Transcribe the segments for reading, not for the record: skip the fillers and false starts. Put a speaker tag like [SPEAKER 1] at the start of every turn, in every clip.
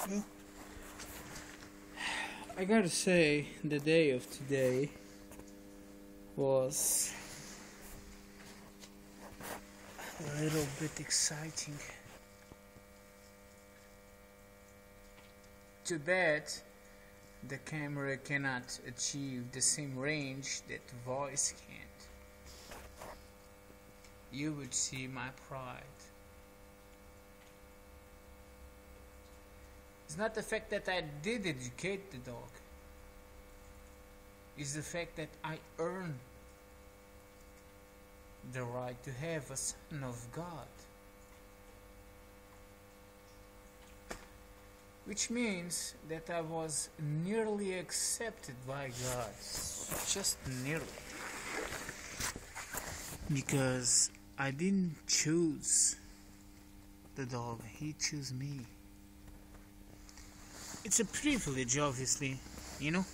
[SPEAKER 1] Well, I gotta say, the day of today was a little bit exciting. Too bad the camera cannot achieve the same range that voice can't. You would see my pride. It's not the fact that I did educate the dog. It's the fact that I earned the right to have a son of God. Which means that I was nearly accepted by God. Just nearly. Because I didn't choose the dog, he chose me. It's a privilege, obviously, you know?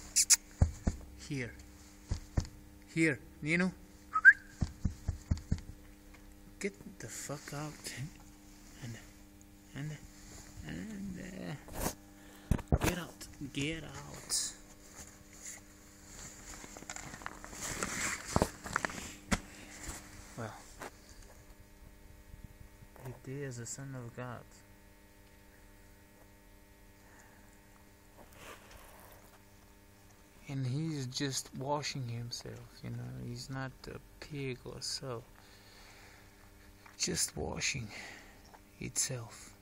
[SPEAKER 1] Here, you know? Get the fuck out. And get out. Well, it is a son of God. And he's just washing himself, you know, he's not a pig or so. Just washing itself.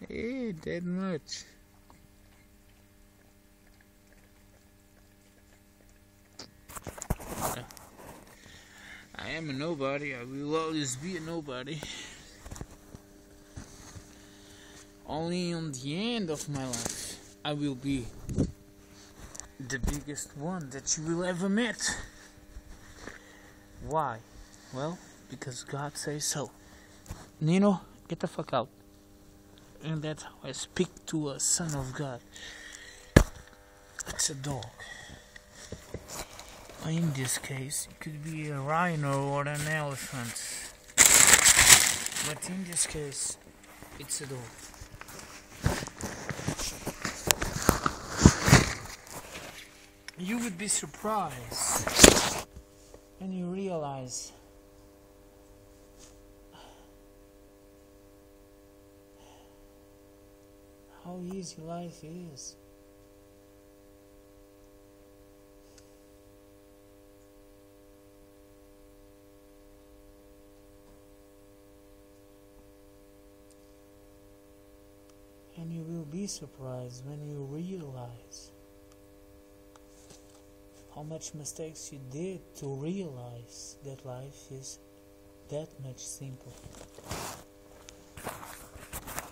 [SPEAKER 1] Hey, that much. I am a nobody. I will always be a nobody. Only on the end of my life I will be the biggest one that you will ever meet. Why? Well, because God says so. Nino, get the fuck out. And that's how I speak to a son of God. It's a dog. In this case, it could be a rhino or an elephant. But in this case, it's a dog. You would be surprised when you realize how easy life is. And you will be surprised when you realize how much mistakes you did to realize that life is that much simpler.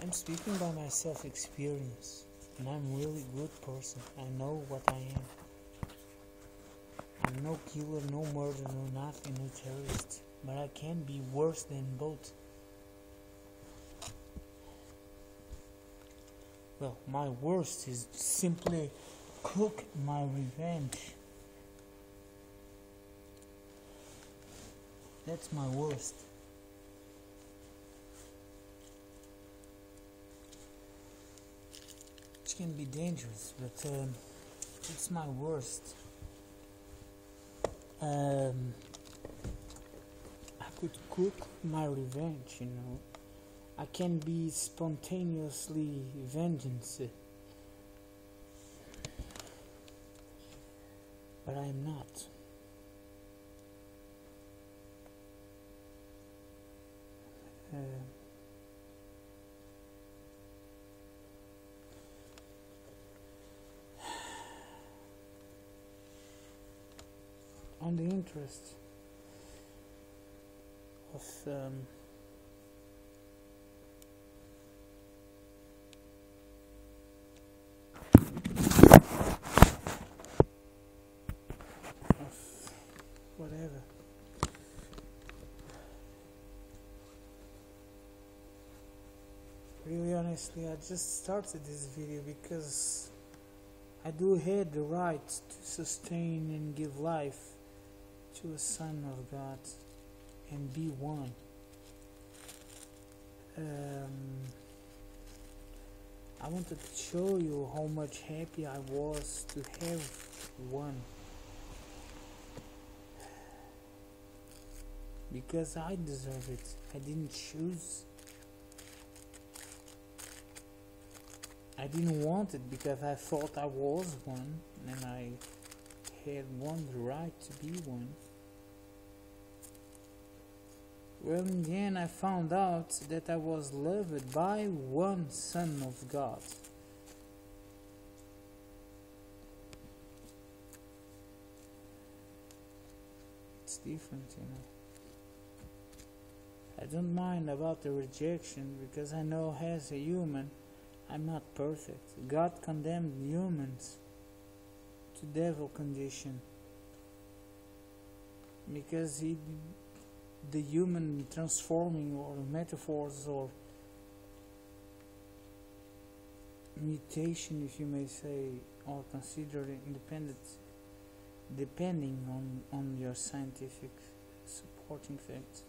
[SPEAKER 1] I'm speaking by my self-experience, and I'm a really good person. I know what I am. I'm no killer, no murderer, no nothing, no terrorist. But I can be worse than both. Well, my worst is simply cook my revenge. That's my worst. Which can be dangerous, but it's my worst. I could cook my revenge, you know. I can be spontaneously vengeance, but I am not. On the interest of really honestly, I just started this video because I do have the right to sustain and give life to a Son of God and be one. I wanted to show you how much happy I was to have one, because I deserve it. I didn't choose. I didn't want it because I thought I was one and I had won the right to be one. Well, in the end I found out that I was loved by one Son of God. It's different, you know. I don't mind about the rejection because I know as a human I'm not perfect. God condemned humans to devil condition because the human transforming or metaphors or mutation, if you may say, or consider independent, depending on your scientific supporting facts.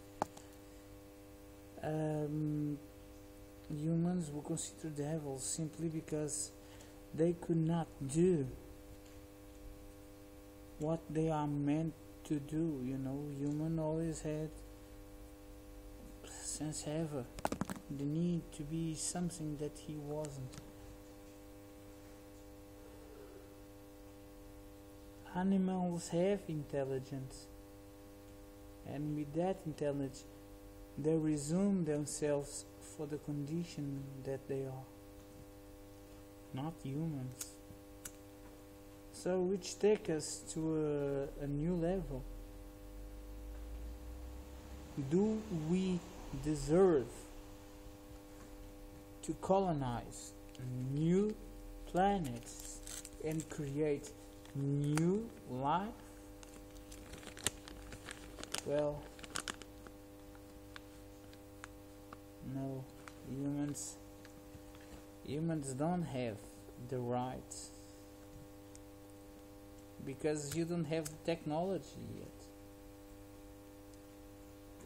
[SPEAKER 1] Humans will consider devils simply because they could not do what they are meant to do. You know, human always had, since ever, the need to be something that he wasn't. Animals have intelligence, and with that intelligence they resume themselves for the condition that they are, not humans. So which take us to a new level. Do we deserve to colonize new planets and create new life? Well, no, humans don't have the right, because you don't have the technology yet.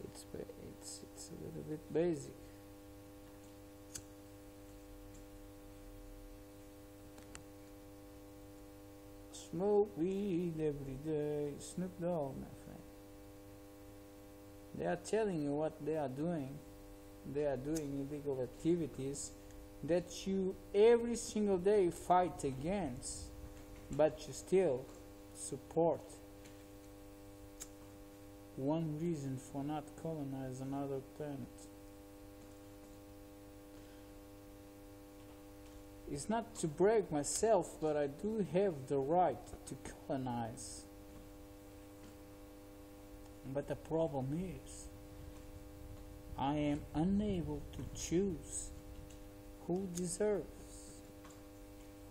[SPEAKER 1] It's a little bit basic. Smoke weed every day, Snoop Dogg, my friend. They are telling you what they are doing. They are doing illegal activities that you every single day fight against, but you still support. One reason for not colonize another planet is not to brag myself, but I do have the right to colonize. But the problem is, I am unable to choose who deserves,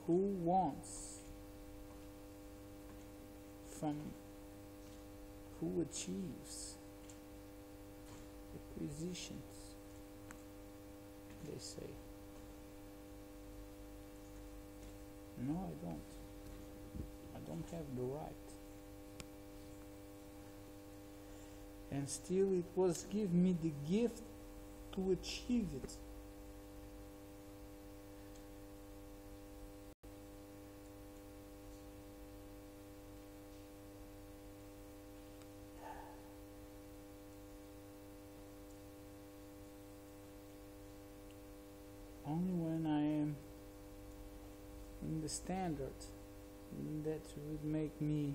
[SPEAKER 1] who wants, from who achieves acquisitions, they say. No, I don't. I don't have the right. And still it was given me the gift to achieve it. Only when I am in the standard that would make me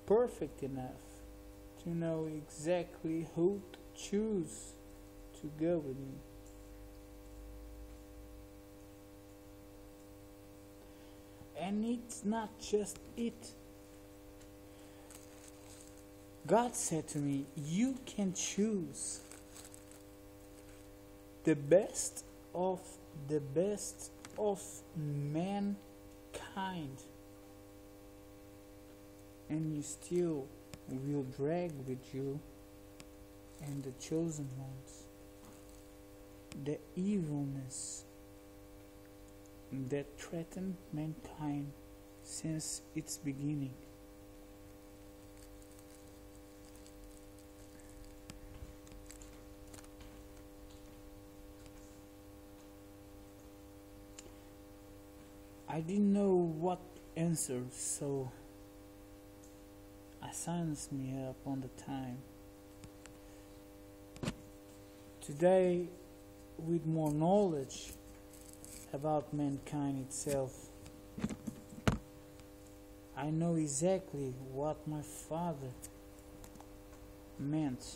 [SPEAKER 1] perfect enough to know exactly who to choose to go with me. And it's not just it. God said to me, you can choose the best of mankind, and you still will drag with you and the chosen ones. the evilness that threatened mankind since its beginning. I didn't know what answer, so I silenced me upon the time. Today, with more knowledge about mankind itself, I know exactly what my father meant.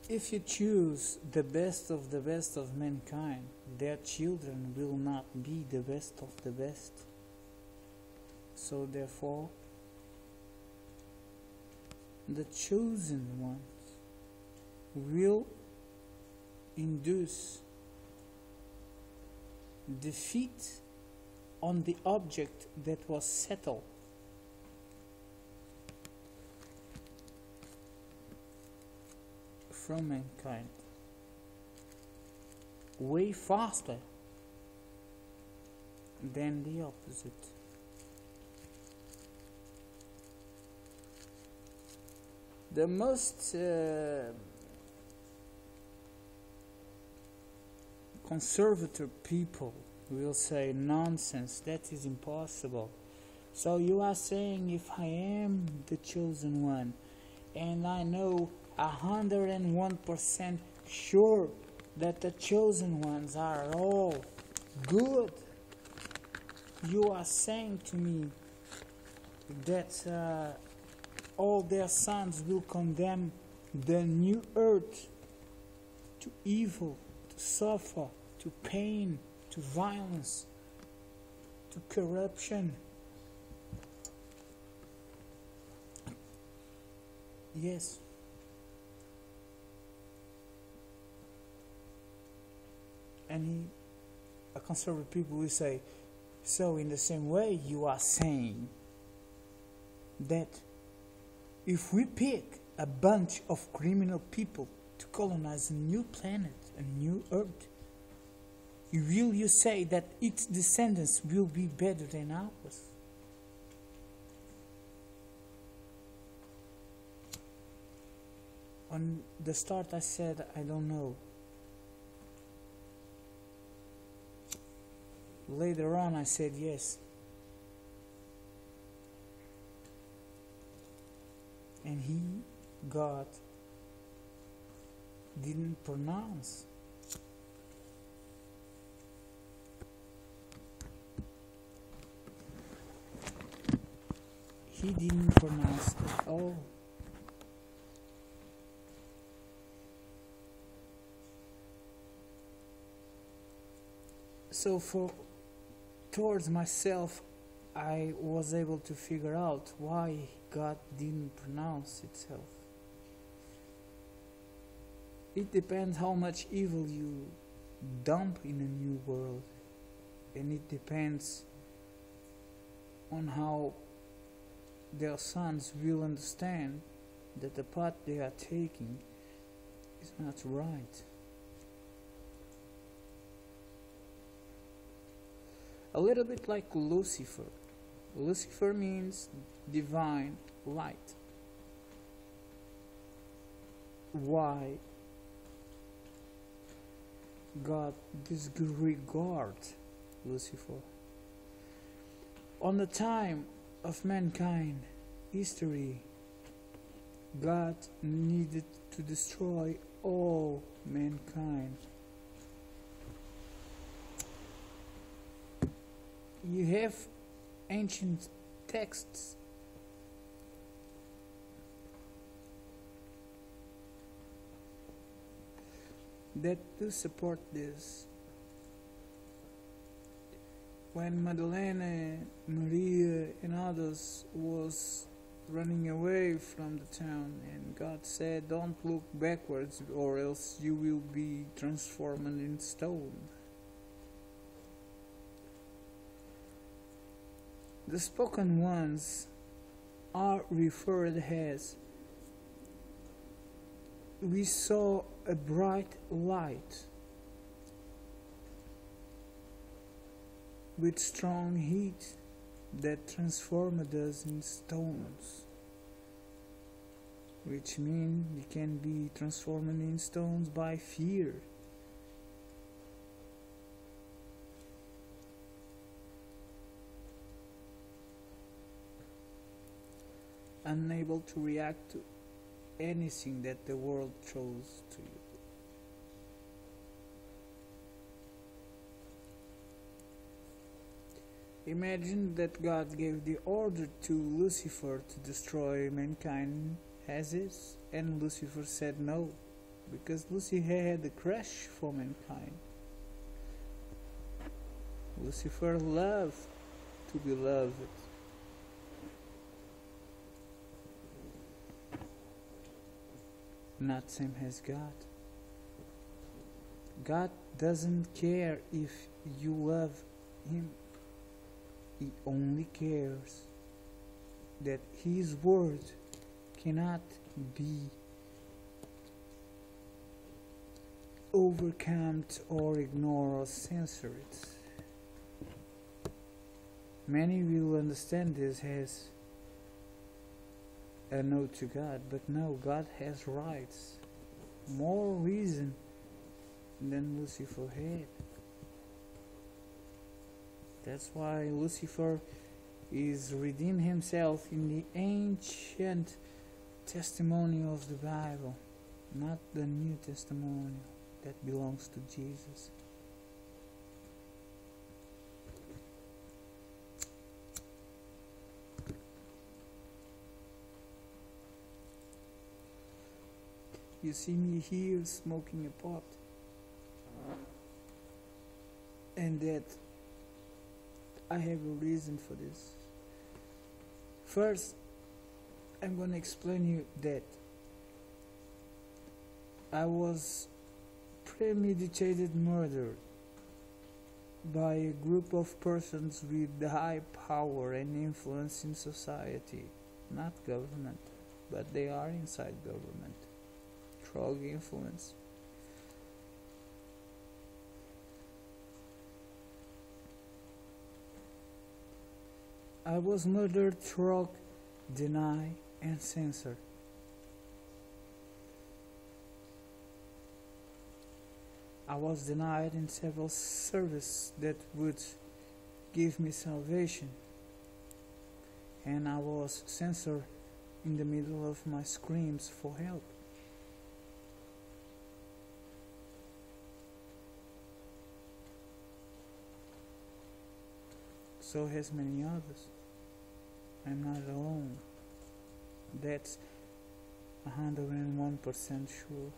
[SPEAKER 1] If you choose the best of mankind, their children will not be the best of the best. So therefore, the chosen ones will induce defeat on the object that was settled. From mankind way faster than the opposite. The most conservative people will say, nonsense, that is impossible. So you are saying, if I am the chosen one and I know 101% sure that the chosen ones are all good, you are saying to me that all their sons will condemn the new earth to evil, to suffer, to pain, to violence, to corruption. Yes. And a conservative people will say, so in the same way you are saying that if we pick a bunch of criminal people to colonize a new planet, a new earth, will you say that its descendants will be better than ours? On the start I said I don't know. Later on I said yes. And he, God, didn't pronounce. He didn't pronounce at all. So towards myself, I was able to figure out why God didn't pronounce itself. It depends how much evil you dump in a new world, and it depends on how their sons will understand that the path they are taking is not right. A little bit like Lucifer. Lucifer means divine light. Why God disregards Lucifer? On the time of mankind history, God needed to destroy all mankind. You have ancient texts that do support this. When Madalena, Maria and others was running away from the town, and God said, don't look backwards or else you will be transformed in stone. The spoken ones are referred as we saw a bright light with strong heat that transformed us in stones, which means we can be transformed in stones by fear. Unable to react to anything that the world throws to you. Imagine that God gave the order to Lucifer to destroy mankind as is, and Lucifer said no, because Lucifer had a crush for mankind. Lucifer loved to be loved. Not same as God. God doesn't care if you love Him. He only cares that His word cannot be overcome or ignored or censored. Many will understand this as a no to God, but no, God has rights, more reason than Lucifer had. That's why Lucifer is redeemed himself in the ancient testimony of the Bible, not the New Testimony that belongs to Jesus. You see me here smoking a pot, and that I have a reason for this. First, I'm going to explain you that I was premeditated murdered by a group of persons with high power and influence in society, not government, but they are inside government. Strong influence. I was murdered, struck, denied, and censored. I was denied in several services that would give me salvation, and I was censored in the middle of my screams for help. So has many others. I'm not alone. That's 101% sure.